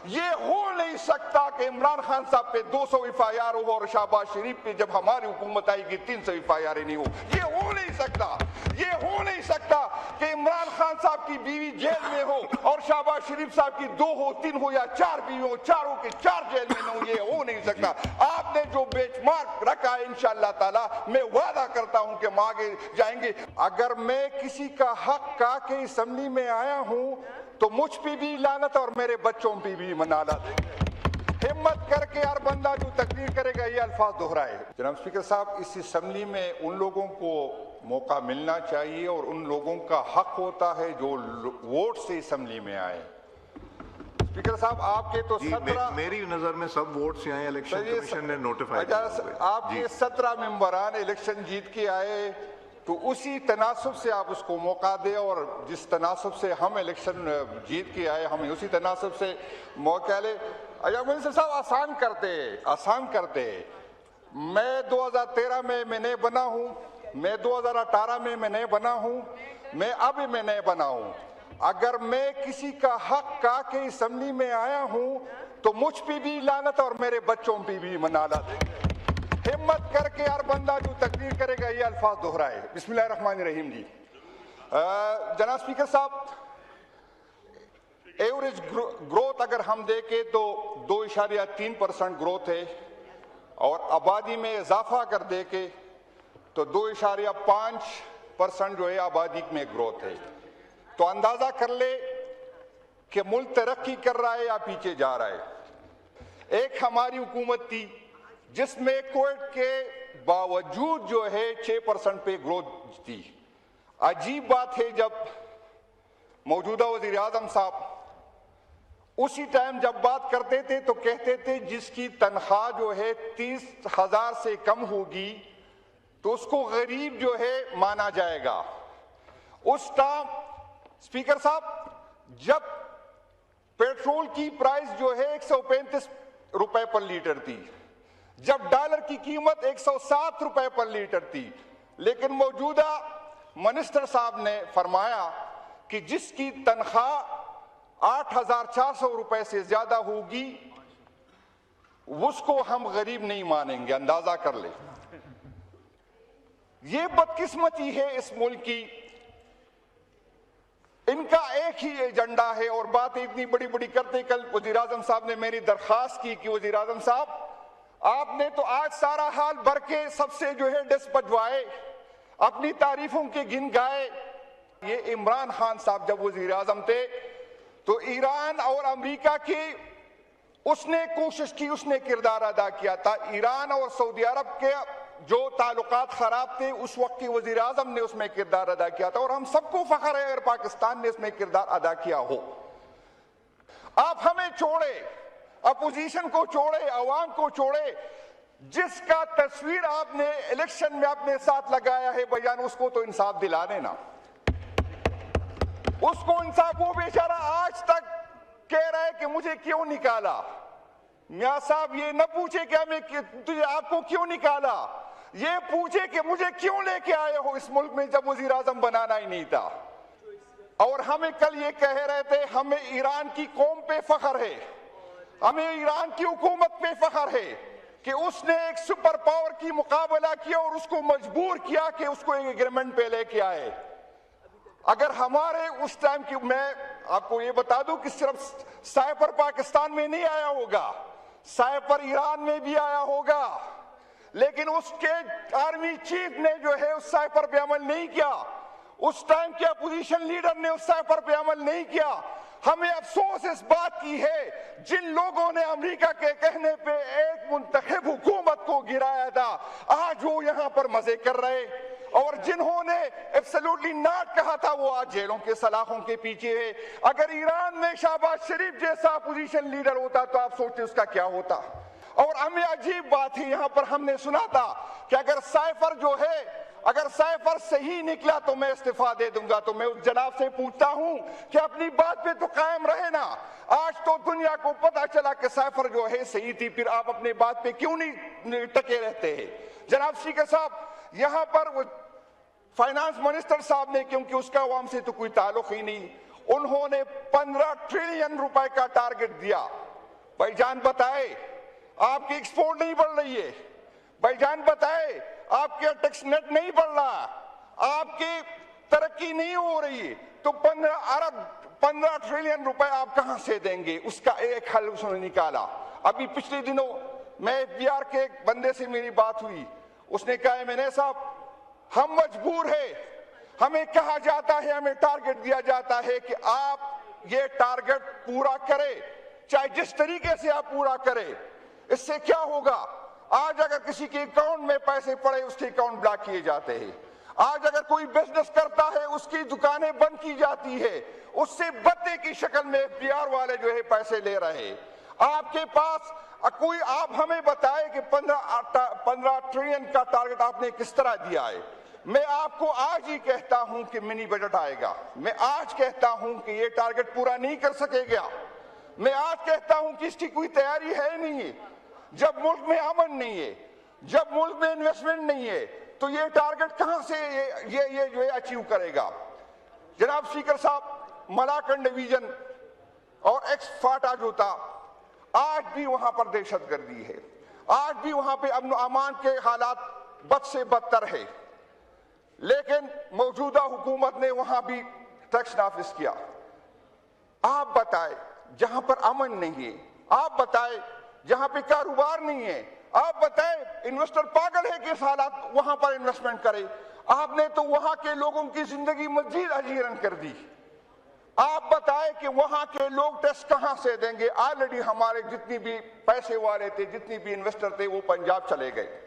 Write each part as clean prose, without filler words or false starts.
یہ ہو نہیں سکتا کہ عمران خان صاحب پہ 200 FIR ہو اور شہباز شریف پہ جب ہماری حکومت آئے گی 300 FIR نہیں ہو. یہ ہو نہیں سکتا. یہ ہو نہیں سکتا کہ عمران خان صاحب کی بیوی جیل میں ہو اور شہباز شریف صاحب کی 2 ہو 3 ہو یا 4 بیوی ہو, چاروں کے 4 جیل میں نہ ہو. یہ ہو نہیں سکتا. آپ نے جو بیچ مارک رکھا ہے انشاءاللہ تعالی میں وعدہ کرتا ہوں کہ ہم آگے جائیں گے. اگر میں کسی کا حق کا کے اسمبلی میں آیا ہوں تو مجھ پہ بھی لعنت اور میرے بچوں پہ بھی منالت. ہمت کر کے ہر بندہ جو تقریر کرے گا یہ الفاظ دہرائے. جناب اسپیکر صاحب, اس اسمبلی میں ان لوگوں کو موقع ملنا چاہیے اور ان لوگوں کا حق ہوتا ہے جو ووٹ سے اسمبلی میں آئے. اسپیکر صاحب آپ کے تو 17 میری نظر میں سب ووٹ سے آئے, الیکشن کمیشن نے نوٹیفائی کیا. آپ کے 17 ممبران الیکشن جیت کے آئے تو اسی تناسب سے آپ اس کو موقع دیں, اور جس تناسب سے ہم الیکشن جیت کے آئے ہمیں اسی تناسب سے موقع لے. منسٹر صاحب آسان کرتے. میں 2013 میں نئے بنا ہوں, میں 2018 میں نئے بنا ہوں, میں اب میں نئے بنا ہوں. اگر میں کسی کا حق کا کے اسمبلی میں آیا ہوں تو مجھ پہ بھی لعنت اور میرے بچوں پہ بھی منالت. ہمت کر کے ہر بندہ جو تقریر کرے گا یہ الفاظ دہرائے. بسم اللہ الرحمن الرحیم. جی جناب اسپیکر صاحب, ایوریج گروتھ اگر ہم دیکھیں تو 2.3% گروتھ ہے, اور آبادی میں اضافہ اگر دیکھیں تو 2.5% جو ہے آبادی میں گروتھ ہے. تو اندازہ کر لے کہ ملک ترقی کر رہا ہے یا پیچھے جا رہا ہے. ایک ہماری حکومت تھی جس میں کووڈ کے باوجود جو ہے 6% پہ گروتھ تھی. عجیب بات ہے, جب موجودہ وزیر اعظم صاحب اسی ٹائم جب بات کرتے تھے تو کہتے تھے جس کی تنخواہ جو ہے 30,000 سے کم ہوگی تو اس کو غریب جو ہے مانا جائے گا. اس ٹائم اسپیکر صاحب جب پیٹرول کی پرائس جو ہے 135 روپے پر لیٹر تھی, جب ڈالر کی قیمت 107 روپے پر لیٹر تھی, لیکن موجودہ منسٹر صاحب نے فرمایا کہ جس کی تنخواہ 8,400 روپے سے زیادہ ہوگی اس کو ہم غریب نہیں مانیں گے. اندازہ کر لیں. یہ بدقسمتی ہے اس ملک کی. ان کا ایک ہی ایجنڈا ہے اور باتیں اتنی بڑی بڑی کرتے. کل وزیر اعظم صاحب نے میری درخواست کی کہ وزیر اعظم صاحب آپ نے تو آج سارا حال بھر کے سب سے جو ہے ڈس بجوائے, اپنی تعریفوں کے گن گائے. یہ عمران خان صاحب جب وزیر اعظم تھے تو ایران اور امریکہ کی اس نے کوشش کی, اس نے کردار ادا کیا تھا. ایران اور سعودی عرب کے جو تعلقات خراب تھے اس وقت کی وزیر اعظم نے اس میں کردار ادا کیا تھا, اور ہم سب کو فخر ہے اگر پاکستان نے اس میں کردار ادا کیا ہو. آپ ہمیں چھوڑے, اپوزیشن کو چھوڑے, عوام کو چھوڑے. جس کا تصویر آپ نے الیکشن میں اپنے ساتھ لگایا ہے بیان, اس کو تو انصاف دلا دینا. اس کو انصاف. وہ بیچارہ آج تک کہہ رہا ہے کہ مجھے کیوں نکالا. میاں صاحب یہ نہ پوچھے کہ ہمیں تجھے آپ کو کیوں نکالا, یہ پوچھے کہ مجھے کیوں لے کے آئے ہو اس ملک میں جب وزیر اعظم بنانا ہی نہیں تھا. اور ہمیں کل یہ کہہ رہے تھے ہمیں ایران کی قوم پہ فخر ہے, ہمیں ایران کی حکومت پہ فخر ہے کہ اس نے ایک سپر پاور کی مقابلہ کیا اور اس کو مجبور کیا کہ اس کو ایک ایگریمنٹ پہ لے کے آئے. اگر ہمارے اس ٹائم کی, میں آپ کو یہ بتا دوں کہ صرف سائپر پاکستان میں نہیں آیا ہوگا, سائپر ایران میں بھی آیا ہوگا, لیکن اس کے آرمی چیف نے جو ہے اس سائپر پہ عمل نہیں کیا. اس ٹائم کے اپوزیشن لیڈر نے اس سائپر پہ عمل نہیں کیا. ہمیں افسوس اس بات کی ہے جن لوگوں نے امریکہ کے کہنے پہ ایک منتخب حکومت کو گرایا تھا, آج وہ یہاں پر مزے کر رہے, اور جنہوں نے ایبسلیوٹلی ناٹ کہا تھا وہ آج جیلوں کے سلاخوں کے پیچھے ہے. اگر ایران میں شہباز شریف جیسا اپوزیشن لیڈر ہوتا تو آپ سوچتے اس کا کیا ہوتا. اور ہمیں عجیب بات ہے, یہاں پر ہم نے سنا تھا کہ اگر سائفر جو ہے, اگر سائفر صحیح نکلا تو میں استعفیٰ دے دوں گا. تو میں اس جناب سے پوچھتا ہوں کہ اپنی بات پہ تو قائم رہے نا. آج تو دنیا کو پتا چلا کہ سائفر جو ہے صحیح تھی, پھر آپ اپنے بات پہ کیوں نہیں ٹکے رہتے ہیں. جناب اسپیکر صاحب یہاں پر فائنانس منسٹر صاحب نے, کیونکہ اس کا عوام سے تو کوئی تعلق ہی نہیں, انہوں نے 15 ٹریلین روپے کا ٹارگٹ دیا. بھائی جان بتائے آپ کی ایکسپورٹ نہیں بڑھ رہی ہے، بھائی جان بتائے آپ کا ٹیکس نیٹ نہیں بڑھ رہا، آپ کی ترقی نہیں ہو رہی، تو 15 ٹریلین روپے آپ کہاں سے دیں گے؟ اس کا ایک حل اس نے نکالا. ابھی پچھلے دنوں میں FBR کے ایک بندے سے میری بات ہوئی، اس نے کہا MNA صاحب ہم مجبور ہیں، ہمیں کہا جاتا ہے، ہمیں ٹارگٹ دیا جاتا ہے کہ آپ یہ ٹارگٹ پورا کرے، چاہے جس طریقے سے آپ پورا کرے. اس سے کیا ہوگا؟ آج اگر کسی کے اکاؤنٹ میں پیسے پڑے اس کے اکاؤنٹ بلاک کیے جاتے ہیں، آج اگر کوئی بزنس کرتا ہے اس کی دکانیں بند کی جاتی ہے، اس سے بدلے کی شکل میں FBR والے جو ہے پیسے لے رہے. آپ کے پاس کوئی آپ ہمیں بتائے کہ 15 ٹریلین کا ٹارگٹ آپ نے کس طرح دیا ہے. میں آپ کو آج ہی کہتا ہوں کہ منی بجٹ آئے گا، میں آج کہتا ہوں کہ یہ ٹارگٹ پورا نہیں کر سکے گا، میں آج کہتا ہوں کہ اس کی کوئی تیاری ہے نہیں ہے. جب ملک میں امن نہیں ہے، جب ملک میں انویسٹمنٹ نہیں ہے، تو یہ ٹارگٹ کہاں سے یہ جو ہے اچیو کرے گا؟ جناب اسپیکر صاحب، ملاکنڈ ڈویژن اور ایکس فاٹا جو تھا، آج بھی وہاں پر دہشت گردی ہے، آج بھی وہاں پہ امن و امان کے حالات بد سے بدتر ہے، لیکن موجودہ حکومت نے وہاں بھی ٹیکس نافذ کیا. آپ بتائیں جہاں پر امن نہیں ہے، آپ بتائیں جہاں پہ کاروبار نہیں ہے، آپ بتائیں انویسٹر پاگل ہے کہ اس حالات وہاں پر انویسٹمنٹ کرے. آپ نے تو وہاں کے لوگوں کی زندگی مزید حیران کر دی. آپ بتائیں کہ وہاں کے لوگ ٹیکس کہاں سے دیں گے؟ آلریڈی ہمارے جتنی بھی پیسے والے تھے، جتنی بھی انویسٹر تھے، وہ پنجاب چلے گئے.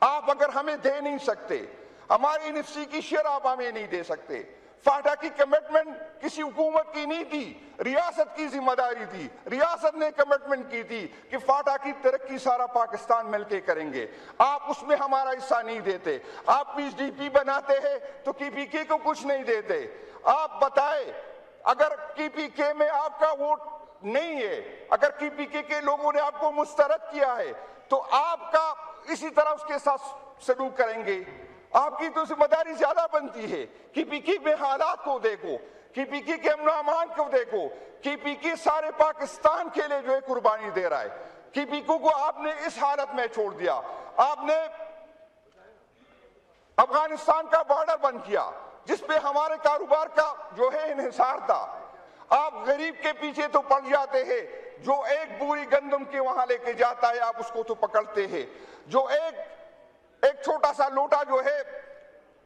آپ اگر ہمیں دے نہیں سکتے، ہماری NFC کی شیئر آپ ہمیں نہیں دے سکتے. فاٹا کی کمٹمنٹ کسی حکومت کی نہیں تھی، ریاست کی ذمہ داری تھی. ریاست نے کمٹمنٹ کی تھی کہ فاٹا کی ترقی سارا پاکستان مل کے کریں گے. آپ اس میں ہمارا حصہ نہیں دیتے. آپ PDP بناتے ہیں تو KPK کو کچھ نہیں دیتے. آپ بتائیں اگر KPK میں آپ کا ووٹ نہیں ہے، اگر KPK کے لوگوں نے آپ کو مسترد کیا ہے، تو آپ کا اسی طرح اس کے ساتھ سلوک کریں گے. آپ کی تو ذمہ داری زیادہ بنتی ہے. KPK میں حالات کو دیکھو، KPK کے امن و امان کو دیکھو. KPK سارے پاکستان کے لیے جو ہے قربانی دے رہا ہے. KPK کو آپ نے اس حالت میں چھوڑ دیا. آپ نے افغانستان کا بارڈر بند کیا جس پہ ہمارے کاروبار کا جو ہے انحصار تھا. آپ غریب کے پیچھے تو پڑ جاتے ہیں، جو ایک بوری گندم کے وہاں لے کے جاتا ہے آپ اس کو تو پکڑتے ہیں، جو ایک چھوٹا سا لوٹا جو ہے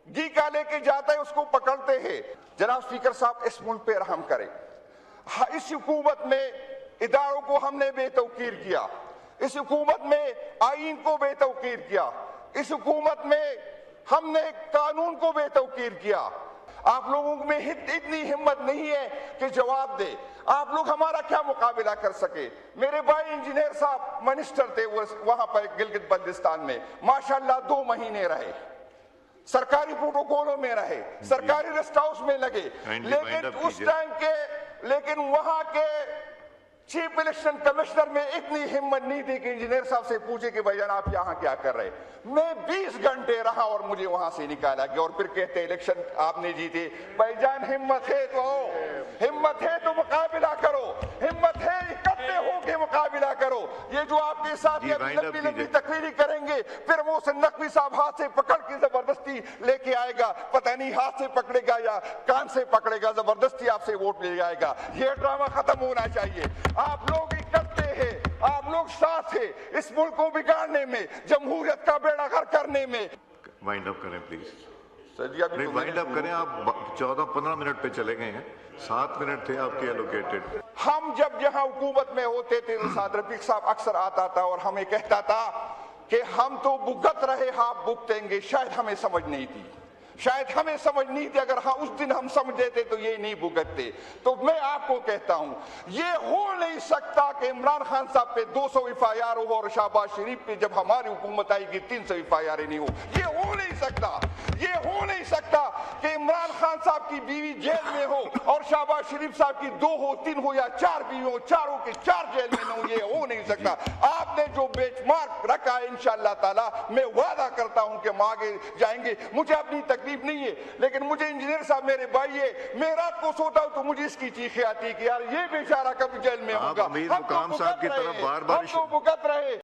گھی کا لے کے جاتا ہے اس کو پکڑتے ہیں. جناب اسپیکر صاحب، اس ملک پہ رحم کریں. اس حکومت میں اداروں کو ہم نے بے توقیر کیا، اس حکومت میں آئین کو بے توقیر کیا، اس حکومت میں ہم نے قانون کو بے توقیر کیا. آپ لوگوں میں اتنی ہمت نہیں ہے کہ جواب دے. آپ لوگ ہمارا کیا مقابلہ کر سکے؟ میرے بھائی انجینئر صاحب منسٹر تھے وہاں پر گلگت بلتستان میں، ماشاءاللہ 2 مہینے رہے، سرکاری پروٹوکولوں میں رہے، سرکاری ریسٹ ہاؤس میں لگے، لیکن اس ٹائم لیکن وہاں کے چیف الیکشن کمشنر میں اتنی ہمت نہیں تھی کہ انجینئر صاحب سے پوچھے کہ بھائی جان آپ یہاں کیا کر رہے. میں 20 گھنٹے رہا اور مجھے وہاں سے نکالا گیا، اور پھر کہتے الیکشن آپ نے جیتے. بھائی جان ہمت ہے تو آؤ، ہمت ہے تو مقابلہ کرو، ہمت ہے اکٹھے ہو کے مقابلہ کرو. یہ جو آپ کے ساتھ لمبی لمبی تقریری کریں گے، پھر محسن نقوی صاحب ہاتھ سے پکڑ کے زبردستی لے کے آئے گا، پتہ نہیں ہاتھ سے پکڑے گا یا کان سے پکڑے گا، زبردستی آپ سے ووٹ لے جائے گا. یہ ڈرامہ ختم ہونا چاہیے. آپ لوگ اکٹھے ہیں، آپ لوگ ساتھ ہیں اس ملک کو بگاڑنے میں، جمہوریت کا بیڑا غرق کرنے میں. وائنڈ اپ کریں پلیز. سر جی ابھی وائنڈ اپ کریں. آپ 14-15 منٹ پہ چلے گئے ہیں، 7 منٹ تھے آپ کے ایلوکیٹڈ. ہم جب یہاں حکومت میں ہوتے تھے تو سعد رفیق صاحب اکثر آتا تھا اور ہمیں کہتا تھا کہ ہم تو بھگت رہے، آپ بھگتیں گے. شاید ہمیں سمجھ نہیں تھی، شاید ہمیں سمجھ نہیں تھی. اگر اس دن ہم سمجھتے تھے تو یہ نہیں بھگتتے. تو میں آپ کو کہتا ہوں یہ ہو نہیں سکتا کہ عمران خان صاحب پہ 200 FIR ہو اور شہباز شریف پہ جب ہماری حکومت آئے گی 300 FIR نہیں ہو. یہ ہو نہیں سکتا، یہ ہو نہیں سکتا کہ عمران خان صاحب کی بیوی جیل میں ہو اور شہباز شریف صاحب کی 2 ہو 3 ہو یا 4 بیوی ہو، چاروں کے 4 جیل میں نہ ہو. یہ ہو نہیں سکتا. آپ نے جو بیچ مارک رکھا ہے انشاءاللہ تعالیٰ میں وعدہ کرتا ہوں کہ ہم آگے جائیں گے. مجھے اپنی تکلیف نہیں ہے لیکن مجھے انجینئر صاحب میرے بھائی ہے, میں رات کو سوتا ہوں تو مجھے اس کی چیخیں آتی ہے کہ یار یہ بیچارہ کب جیل میں ہوگا. امیر مقام صاحب کی طرف بار بار ہم تو بھگت رہے